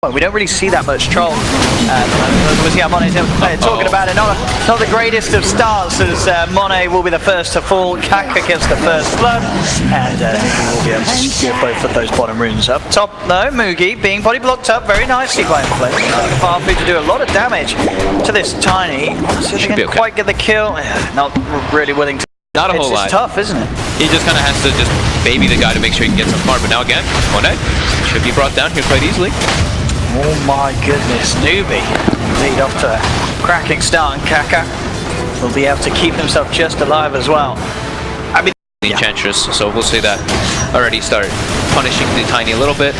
Well, we don't really see that much troll. Obviously, Mone's talking about it. Not the greatest of starts, as Monet will be the first to fall. Kaka gets the first blood, and will be able to secure both of those bottom runes. Up top, though, Mugi being body blocked up very nicely by Flame. Farfetch to do a lot of damage to this Tiny. So they can't quite get the kill. Not really willing to. Not a whole lot. It's tough, isn't it? He just kind of has to just baby the guy to make sure he can get some farm. But now again, Monet should be brought down here quite easily. Oh my goodness, Newbee lead off to a cracking start, and Kaka will be able to keep himself just alive as well. I mean, the Enchantress, so we'll see that already start punishing the Tiny a little bit.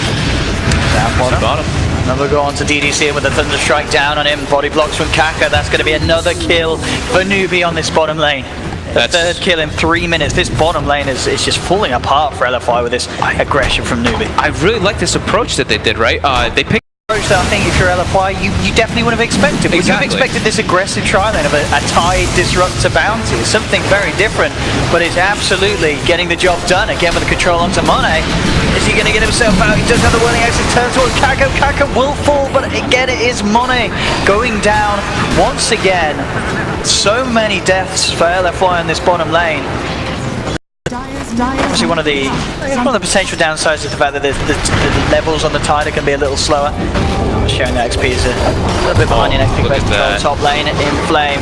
Down bottom. Another go on to DDC with a Thunder Strike down on him. Body blocks from Kaka. That's going to be another kill for Newbee on this bottom lane. The third kill in 3 minutes. This bottom lane is just falling apart for LFY with this aggression from Newbee. I really like this approach that they did, right? They picked that I think if you're LFY, you definitely would have expected. Exactly. You have expected this aggressive tri-lane of a Tide Disruptor bounty. It's something very different, but it's absolutely getting the job done. Again with the control onto Monet. Is he going to get himself out? He does have the whirling axe, turns towards Kaka. Kaka will fall, but again it is Monet going down once again. So many deaths for LFY on this bottom lane. Obviously one of the potential downsides is the fact that the levels on the Tide can be a little slower. Sharing the XP is a little bit behind your next big top lane in Flame.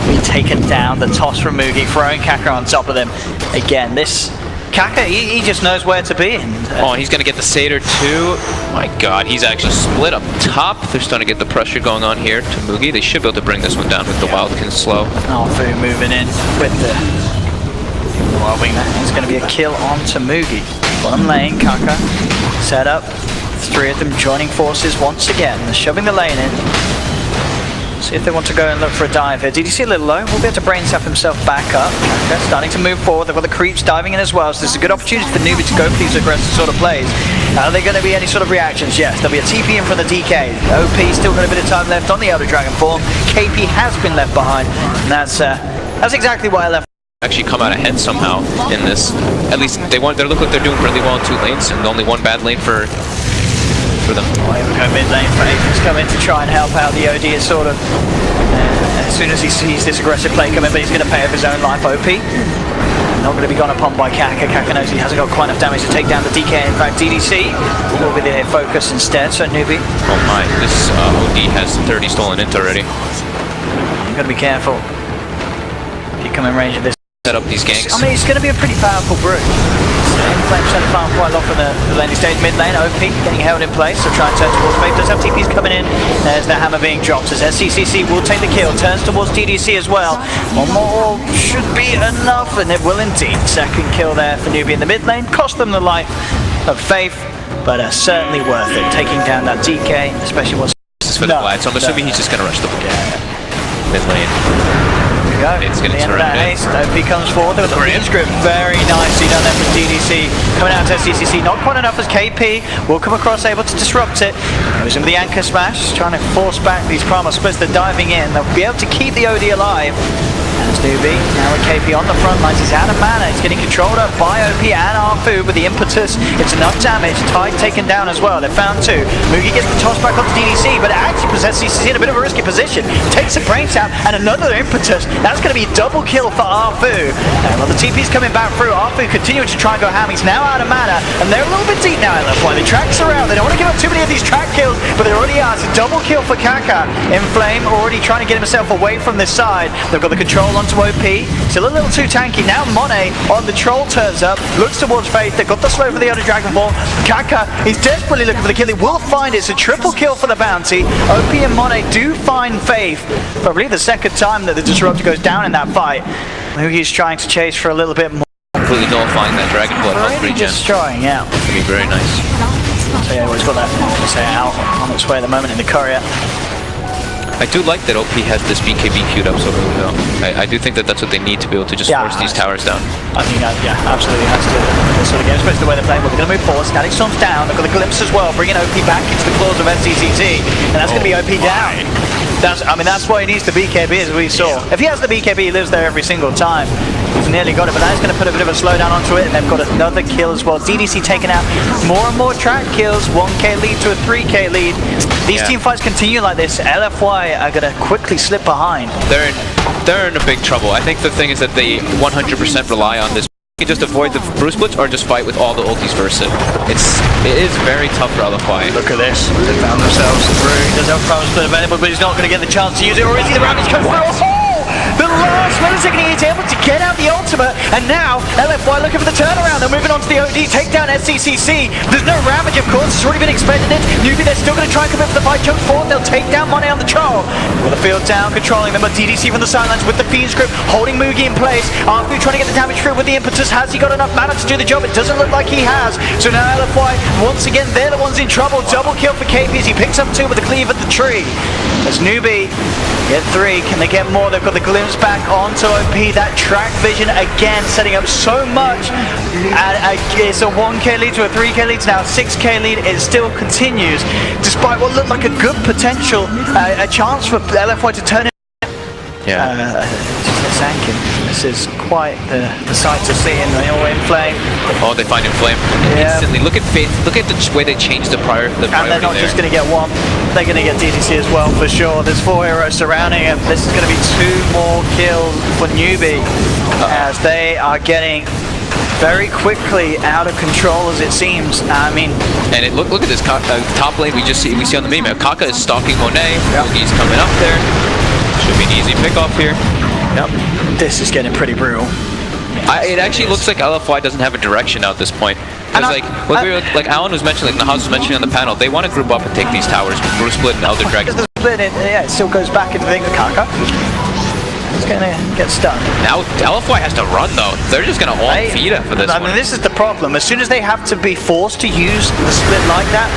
Be taken down, the toss from Mugi, throwing Kaka on top of them. Again, this Kaka, he just knows where to be. And, he's going to get the Satyr too. My god, he's actually split up top. They're starting to get the pressure going on here to Mugi. They should be able to bring this one down with the Wildkin slow. Fu moving in with the Wild Wing there. It's going to be a kill onto Mugi. Bottom lane, Kaka set up. Three of them joining forces once again. They're shoving the lane in. See if they want to go and look for a dive here. DDC a little low. Will be able to brain sap himself back up. Kaka starting to move forward. They've got the creeps diving in as well. So this is a good opportunity for Newbee to go for these aggressive sort of plays. Are there going to be any sort of reactions? Yes. There'll be a TP in from the DK. OP still got a bit of time left on the Elder Dragon form. KP has been left behind. And that's exactly why I left. Actually come out ahead somehow in this. At least they look like they're doing really well in 2 lanes and only 1 bad lane for them. Here we go, mid lane. He's coming to try and help out the OD. Is sort of as soon as he sees this aggressive play coming, but he's going to pay with his own life. OP not going to be gone upon by Kaka. Kaka knows he hasn't got quite enough damage to take down the DK. In fact, DDC will be the focus instead. So Newbee. Oh my, this OD has 30 stolen int already. You've got to be careful if you come in range of this. Set up these ganks. I mean, it's going to be a pretty powerful brew. Flame trying to farm quite a lot from the laning stage. Mid lane, OP getting held in place, so try and turn towards Fate. Does have TPs coming in. There's the hammer being dropped as SCCC will take the kill. Turns towards DDC as well. One more should be enough, and it will indeed. Second kill there for Newbee in the mid lane. Cost them the life of Faith, but certainly worth it. Taking down that DK, especially once. This is for the Vlad, so I'm assuming he's just going to rush the mid lane. It's going to turn that haste. OP comes forward with the freeze grip. Very nicely done there from DDC. Coming out to SCCC. Not quite enough as KP will come across, able to disrupt it. Goes in with the anchor smash, trying to force back these primal splits. They're diving in. They'll be able to keep the OD alive. And it's Newbee now with KP on the front lines. He's out of mana. He's getting controlled up by OP and Arfu with the impetus. It's enough damage. Tide taken down as well. They've found 2. Mugi gets the toss back onto DDC, but it actually puts SCCC in a bit of a risky position. Takes a brain tap and another impetus. That's going to be a double kill for Arfu. And while the TP's coming back through, Arfu continuing to try and go ham. He's now out of mana, and they're a little bit deep now. LFY. The tracks are out. They don't want to give up too many of these track kills, but they already are. It's a double kill for Kaka. In Flame, already trying to get himself away from this side. They've got the control onto OP. Still a little too tanky. Now Monet on the troll turns up, looks towards Faith. They've got the slow for the Elder Dragon form. Kaka is desperately looking for the kill. He will find it. It's a triple kill for the bounty. OP and Monet do find Faith. Probably the second time that the Disruptor goes down in that fight. He's trying to chase for a little bit more. Completely nullifying that Dragon Blood health regen. Destroying, yeah. That'd be very nice. So yeah, he's got that out on its way at the moment in the courier. I do like that OP has this BKB queued up so early though. I do think that that's what they need to be able to just force these towers down. I think that, yeah, absolutely has to this sort of game, especially the way they're playing. Well, they're going to move forward. Static Storm's down. They've got the Glimpse as well, bringing OP back into the claws of SCCC. And that's going to be OP down. That's why he needs the BKB, as we saw. If he has the BKB, he lives there every single time. He's nearly got it, but that is going to put a bit of a slowdown onto it, and they've got another kill as well. DDC taking out more and more track kills, 1k lead to a 3k lead. These team fights continue like this. LFY are going to quickly slip behind. They're in a big trouble. I think the thing is that they 100% rely on this. You can just avoid the brew splits or just fight with all the ultis versus it. It is very tough for LFY. Look at this. They found themselves through. He does have a power split available, but he's not going to get the chance to use it. Or is he? The Ravage comes through. Oh! The last millisecond he's able to get out the ultimate, and now LFY looking for the turnaround. They're moving on to the OD, take down SCCC. There's no Ravage, of course. It's already been expected. Newbee, they're still going to try and commit for the fight. Jump forward, they'll take down Money on the Troll. With the field down, controlling them, but DDC from the sidelines with the Fiend script, holding Mugi in place. Arfu trying to get the damage through with the impetus. Has he got enough mana to do the job? It doesn't look like he has. So now LFY, once again, they're the ones in trouble. Double kill for KP as he picks up 2 with the cleave at the tree. As Newbee get 3, can they get more? They've got the glimpse back onto OP. That track vision again, setting up so much. And it's a 1k lead to a 3k lead to now a 6k lead. It still continues, despite what looked like a good potential, a chance for LFY to turn it. Sankin. This is quite the sight to see in the all in flame. Oh, they find Inflame instantly. Look at Faith. Look at the way they changed the priority. And they're not just going to get one. They're going to get DDC as well for sure. There's 4 heroes surrounding him. This is going to be 2 more kills for Newbee as they are getting very quickly out of control, as it seems. I mean, and look at this top lane. We see on the meme. Kaka is stalking Monet. He's coming up there. Should be an easy pickoff here. Yep. This is getting pretty brutal. It actually looks like LFY doesn't have a direction now at this point. Because like Alan was mentioning, like Nahaz was mentioning on the panel, they want to group up and take these towers with Brew Split and Elder Dragon. It still goes back into the thing with Kaka. It's going to get stuck. Now LFY has to run though. They're just going to all feed it for this one. I mean, this is the problem. As soon as they have to be forced to use the split like that,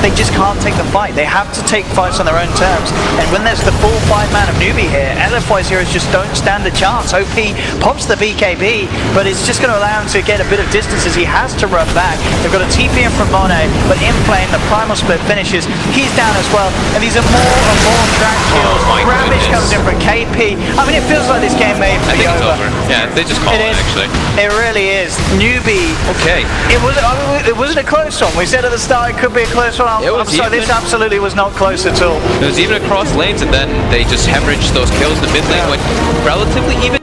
they just can't take the fight. They have to take fights on their own terms. And when there's the full 5-man of Newbee here, LFY's heroes just don't stand a chance. OP pops the BKB, but it's just going to allow him to get a bit of distance as he has to run back. They've got a TP in from Monet, but in plane, the primal split finishes. He's down as well, and these are more and more track kills. Ravage comes in from KP. I mean, it feels like this game may be over. Yeah, they just call it actually. It really is. Newbee. Okay. It wasn't a close one. We said at the start it could be a close one. I'm sorry, this absolutely was not close at all. It was even across lanes, and then they just hemorrhaged those kills. The mid lane went relatively even.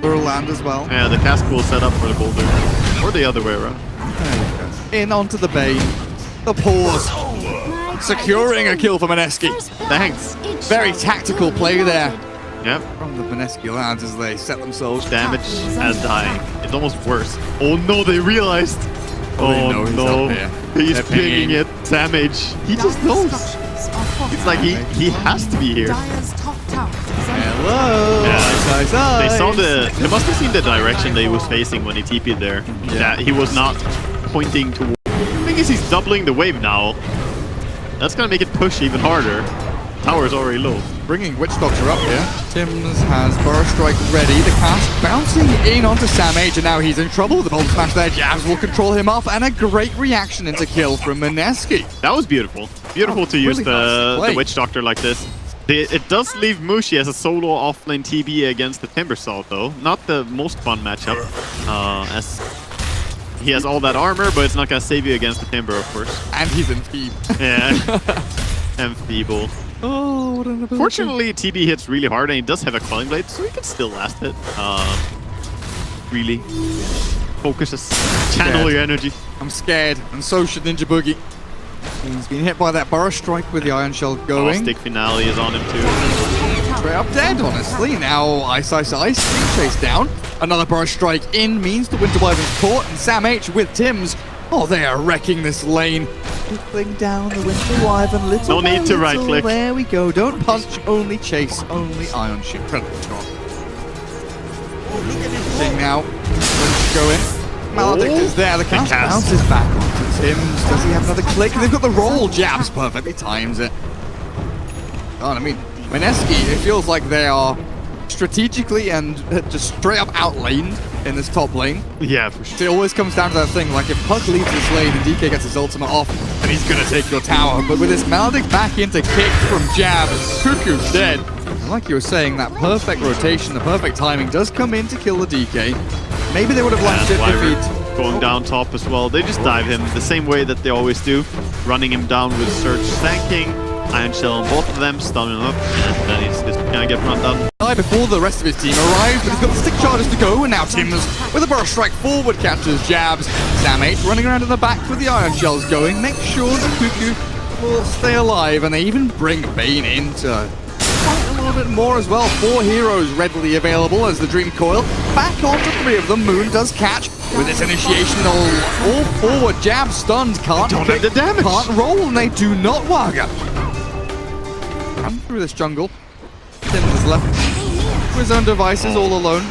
Rural land as well. Yeah, the cast pool set up for the boulder. Or the other way around. There you go. In onto the Bane. The pause. Securing a kill for Mineski. Thanks. Very tactical play there. Yep. From the Mineski lads as they set themselves. Damage as dying. It's almost worse. Oh no, they realized. Oh no. He's picking it. Damage. He just knows. It's like he has to be here. Hello. Yeah. They saw they must have seen the direction that he was facing when he TP'd there. Yeah. He was not pointing toward. The thing is, he's doubling the wave now. That's gonna make it push even harder. Tower's already low. Bringing Witch Doctor up here. Tims has Burst Strike ready. The cast bouncing in onto Sam H, and now he's in trouble. The Bolt Smash there. Jabs will control him off, and a great reaction into kill from Mineski. That was beautiful. Beautiful to use the Witch Doctor like this. It does leave Mushi as a solo offlane TB against the Timbersaw, though. Not the most fun matchup, as he has all that armor, but it's not gonna save you against the Timber, of course. And he's enfeebled. Yeah, enfeebled. Oh, what an ability. Fortunately, TB hits really hard, and he does have a Quelling Blade, so he can still last it. Really focuses, channel your energy. I'm scared, and so should Ninja Boogie. He's been hit by that Burst Strike with the Iron Shell going. Stick Finale is on him too. Straight up dead, honestly. Now Ice, being chased down. Another Burst Strike in means the Winter Wyvern's caught, and Sam H with Tims. Oh, they are wrecking this lane. Whipping down the Winter Wyvern, little no need to right click. There we go. Don't punch, only chase, only Ion Shoot. Incredible shot. Thing now. Let's go in. Maledict is there. The cast bounces back onto Tims. Does he have another click? They've got the roll. Jabs perfectly times it. God, I mean, Mineski, it feels like they are strategically and just straight up outlaned in this top lane. Yeah, for sure. It always comes down to that thing, like if Puck leaves this lane and DK gets his ultimate off, then he's gonna take your tower. But with this Maledict back into kick from Jab, Cuckoo's dead. And like you were saying, that perfect rotation, the perfect timing does come in to kill the DK. Maybe they would have launched it if he'd... Going down top as well. They just dive him the same way that they always do. Running him down with Surge stanking, Iron Shell on both of them, stun him up, and then he's just gonna get run down. Before the rest of his team arrives, but he's got the stick charges to go, and now Tims with a burst strike forward catches Jabs. Sam8 running around in the back with the Iron Shells going, make sure that Cuckoo will stay alive, and they even bring Bane in to fight a little bit more as well. 4 heroes readily available as the Dream Coil back onto 3 of them. Moon does catch with its initiation, all forward. Jab stunned, can't kick, the damage. can't roll, and they do not Wagga. Run through this jungle. Tims is left with his own devices all alone.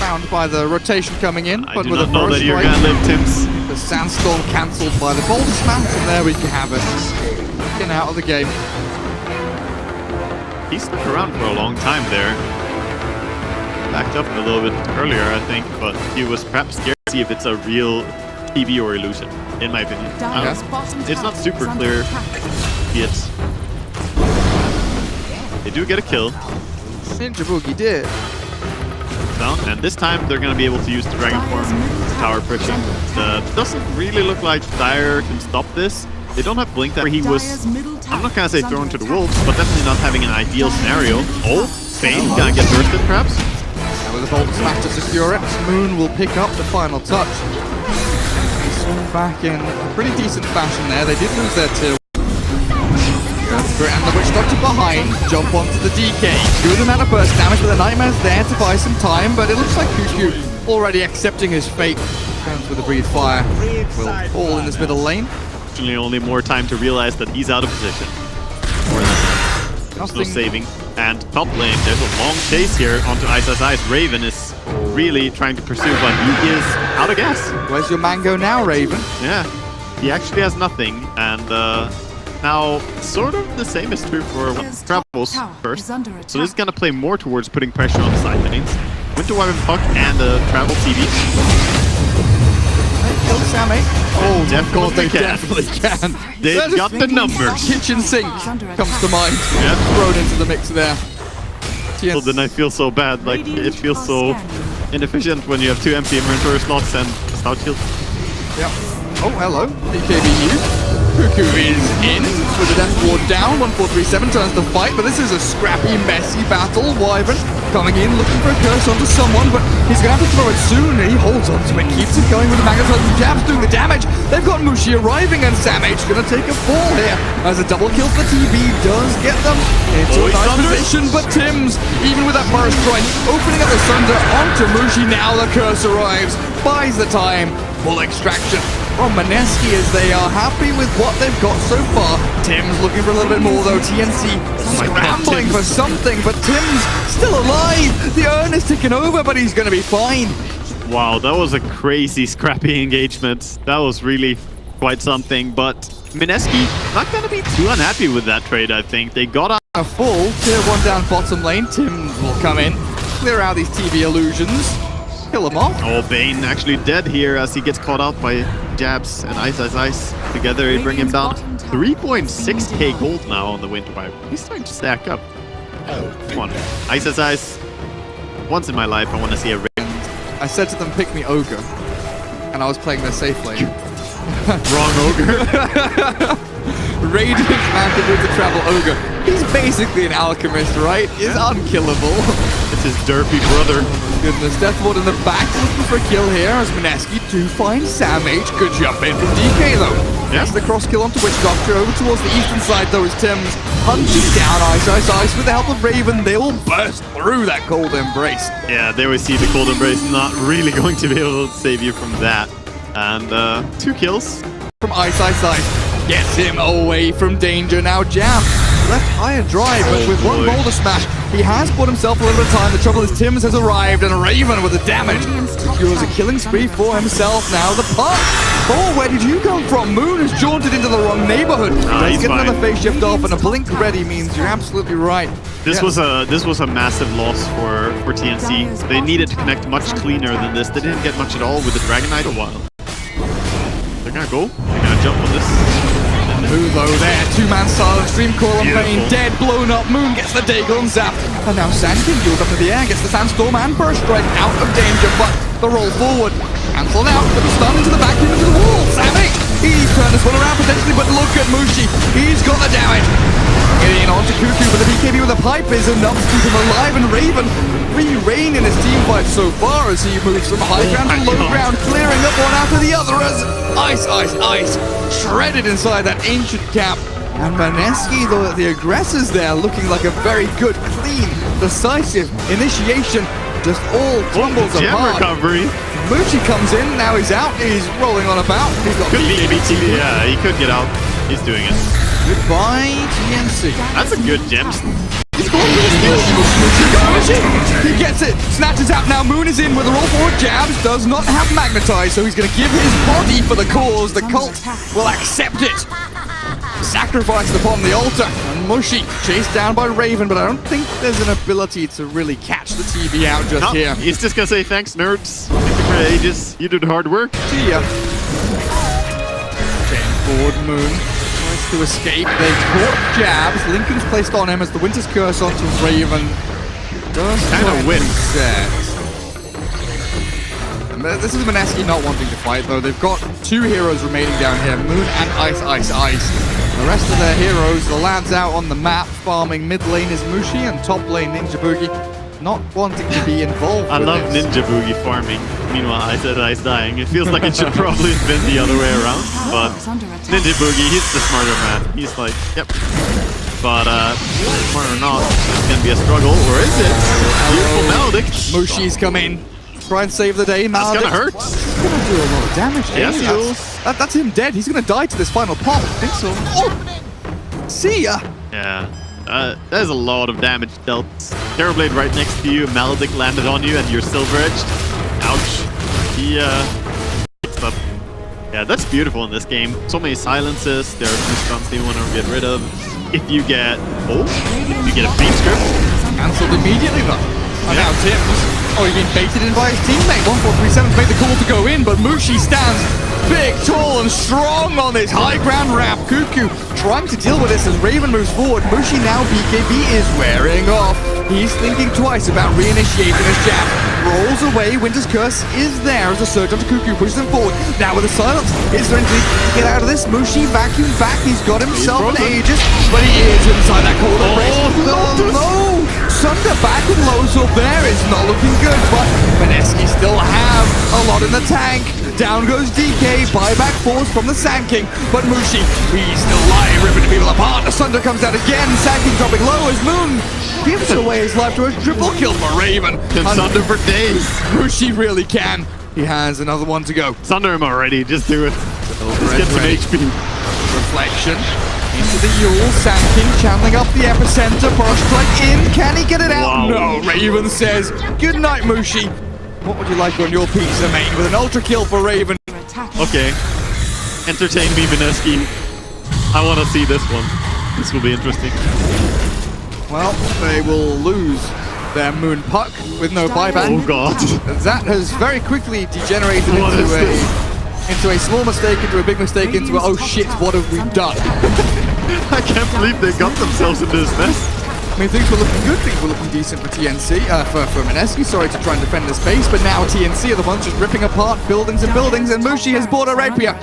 Found by the rotation coming in, but with a know burst that you're strike. gonna live, Tims. The Sandstorm cancelled by the Bolt Smash, and there we have it. Getting out of the game. He stuck around for a long time there. Backed up a little bit earlier, I think, but he was perhaps scared to see if it's a real TV or illusion, in my opinion. It's not super clear yet. They do get a kill. Ninja Boogie did. Down, and this time they're going to be able to use the Dragon Form tower friction. Doesn't really look like Dire can stop this. They don't have Blink that he was, I'm not going to say thrown to the wolves, but definitely not having an ideal scenario. Oh, Bane gonna get bursted perhaps? And with a Bolt Smash to secure it, Moon will pick up the final touch. Swung back in a pretty decent fashion there. They did lose their tier. And the Witch Doctor behind, jump onto the DK. Good amount of burst damage, but the Nightmare's there to buy some time, but it looks like Cuckoo already accepting his fate. Comes with a Breathe Fire. Will fall in this middle lane. Actually, only more time to realize that he's out of position. There's no saving. And top lane, there's a long chase here onto Ice Ice Ice. Raven is really trying to pursue, but he is out of gas. Where's your mango now, Raven? Yeah, he actually has nothing, and now sort of the same is true for Travels first. So this is going to play more towards putting pressure on the side lanes. Winter Wyvern Puck and Travel TV. Kill Sammy. Oh, definitely they definitely can. They've got the numbers. Kitchen sink comes to mind. Yeah. Thrown into the mix there. Well, then I feel so bad. Like, it feels so inefficient when you have 2 empty inventory slots and stout shield. Yep. Oh, hello. BKBU. Cuckoo is in with the Death Ward down. 1437 turns to fight, but this is a scrappy, messy battle. Wyvern coming in, looking for a curse onto someone, but he's going to have to throw it soon, and he holds on to it, keeps it going with the Magnus and Jabs doing the damage. They've got Mushi arriving, and Sam H going to take a fall here as a double kill for TB does get them into a nice position, but Tims, even with that burst strike, opening up the Sunder onto Mushi. Now the curse arrives, buys the time, full extraction from Mineski as they are happy with what they've got so far. Tims looking for a little bit more though. TNC scrambling for something, but Tims still alive. The urn is ticking over, but he's going to be fine. Wow, that was a crazy scrappy engagement. That was really quite something, but Mineski not going to be too unhappy with that trade, I think. They got a full tier 1 down bottom lane. Tims will come in, clear out these TV illusions. Kill them off. Oh, Bane actually dead here as he gets caught out by Jabs and Ice Ice Ice. Together they bring him down. 3.6k gold now on the Winter Wyvern. He's starting to stack up. Come on. Ice Ice Ice. Once in my life I want to see a ring. I said to them, pick me Ogre. And I was playing their safe lane. Wrong Ogre. Radiant Mantle with the Travel Ogre. He's basically an alchemist, right? He's unkillable. It's his derpy brother. Goodness, Death Ward in the back looking for a kill here as Mineski do find Sam H. Good jump in from DK though. Yeah. That's the cross kill onto Witch Doctor. Over towards the eastern side though is Tims. Hunting down Ice Ice Ice with the help of Raven. They will burst through that cold embrace. Yeah, there we see the cold embrace not really going to be able to save you from that. And 2 kills. From Ice Ice Ice. gets him away from danger. Now Jam left high and dry, but with one boulder smash, he has bought himself a little bit of time. The trouble is Tims has arrived, and Raven with the damage secures a killing spree for himself. Now the puck. Oh, where did you come from? Moon has jaunted into the wrong neighborhood. Let's get another phase shift off, and a blink ready means you're absolutely right. This was a massive loss for TNC. They needed to connect much cleaner than this. They didn't get much at all with the Dragon Knight a while. They're gonna go. They're gonna jump on this. Mulo there, two-man silent, Stream Call on Pain, dead, blown up, Moon gets the Dagon zapped, and now Sandkin goes up to the air, gets the Sandstorm and Burst Strike out of danger, but the roll forward, cancelled out, but the stun into the back into the wall, Sammy, he's turned this one around potentially, but look at Mushi, he's got the damage, getting onto Cuckoo, but the BKB with a pipe is enough to keep him alive, and Raven, free reign in his team fight so far as he moves from high ground to low ground, clearing up one after the other as ice, shredded inside that ancient cap. And Mineski, the aggressors there, looking like a very good, clean, decisive initiation, just all crumbles apart. Recovery. Mushi comes in, now he's out, he's rolling on about. He's got BTB. Yeah, he could get out. He's doing it. Goodbye, TNC. That's a good gem. He's going for the steal. He gets it. Snatches out now. Moon is in with a roll forward jabs. Does not have magnetize, so he's going to give his body for the cause. The cult will accept it. Sacrificed upon the altar. And Mushi chased down by Raven, but I don't think there's an ability to really catch the TB out just here. He's just going to say thanks, nerds. Thank you for ages. You did hard work. See ya. Forward Moon. To escape, they caught jabs. Lincoln's placed on him as the Winter's Curse onto Raven. Does kind of win. This is Mineski not wanting to fight though. They've got two heroes remaining down here, Moon and Ice. The rest of their heroes, the lads out on the map farming. Mid lane is Mushi and top lane Ninja Boogie. Not wanting to be involved. I love Ninja Boogie farming. Meanwhile, I said Ice dying. It feels like it should probably have been the other way around. But Ninja Boogie, he's the smarter man. He's like, yep. But smart or not, it's gonna be a struggle. Or is it? Beautiful Maledict. Mushi's come in. Try and save the day. That's gonna hurt. He's gonna do a lot of damage. Yes, that's him dead. He's gonna die to this final pop. I think so. Oh. See ya. Yeah. There's a lot of damage dealt. Terrorblade right next to you, Maledict landed on you, and you're silver edged. Ouch. He picks up. Yeah, that's beautiful in this game. So many silences. There are two stuns they want to get rid of. If you get you get a beam script. Cancelled immediately though. And now Tims. Oh, he's been baited in by his teammate. 1437 made the call to go in, but Mushi stands big, tall, and strong on this high ground ramp. Cuckoo trying to deal with this as Raven moves forward. Mushi now BKB is wearing off. He's thinking twice about reinitiating his jab. Rolls away, Winter's Curse is there as a surge onto Cuckoo, pushes him forward. Now with a silence, is there anything to get out of this? Mushi vacuum back, he's got himself an Aegis, but he is inside that corner race. Oh no! Sunder back with Lowe's up there is not looking good, but Mineski still have a lot in the tank. Down goes DK, buyback force from the Sand King, but Mushi, he's still alive, ripping people apart. The Sunder comes out again, Sand King dropping low as Moon gives away his life to a triple kill for Raven. Can Sunder for days. Mushi really can. He has another one to go. Sunder him already, just do it. Just get some HP. Reflection. Into the Yule, Sand King channeling up the epicenter, Burst Strike in, can he get it out? Wow. No, Raven says, good night Mushi. What would you like on your pizza, mate? With an ultra kill for Raven. Okay. Entertain me, Mineski. I want to see this one. This will be interesting. Well, they will lose their Moon Puck with no buyback. Oh god. That has very quickly degenerated into a small mistake, into a big mistake, into a, oh shit, what have we done? I can't believe they got themselves into this mess. I mean, things were looking good, things were looking decent for TNC, for Mineski, sorry, to try and defend the space, but now TNC are the ones just ripping apart buildings and buildings, and Mushi has bought a rapier.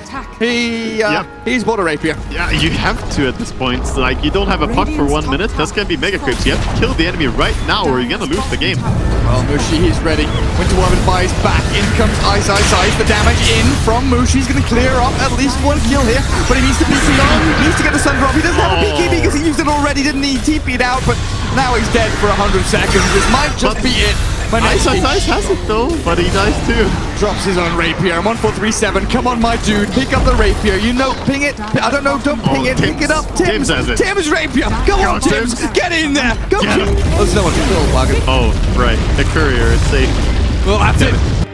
He's bought a rapier. Yeah, you have to at this point. So, like, you don't have a puck for 1 minute, that's gonna be mega creeps. You have to kill the enemy right now or you're gonna lose the game. Well, Mushi, he's ready. Winter Woven buys back, in comes Ice. The damage in from Mushi. He's gonna clear up at least one kill here, but he needs to BK on, needs to get the sun drop. He doesn't have a BKB because he used it already, didn't he? TP'd out, but now he's dead for 100 seconds. This might just be it. Mineski Ice has it though, but he dies too. drops his own rapier. I'm on 437. Come on, my dude. Pick up the rapier. You know, ping it. I don't know. Don't ping it. Pick it up. Tim's has it. Tim's rapier. Go on, Tim's. Get in there. Go. Get him. Oh, there's no one to kill, Wagon. Oh, right. The courier is safe. Well, that's it.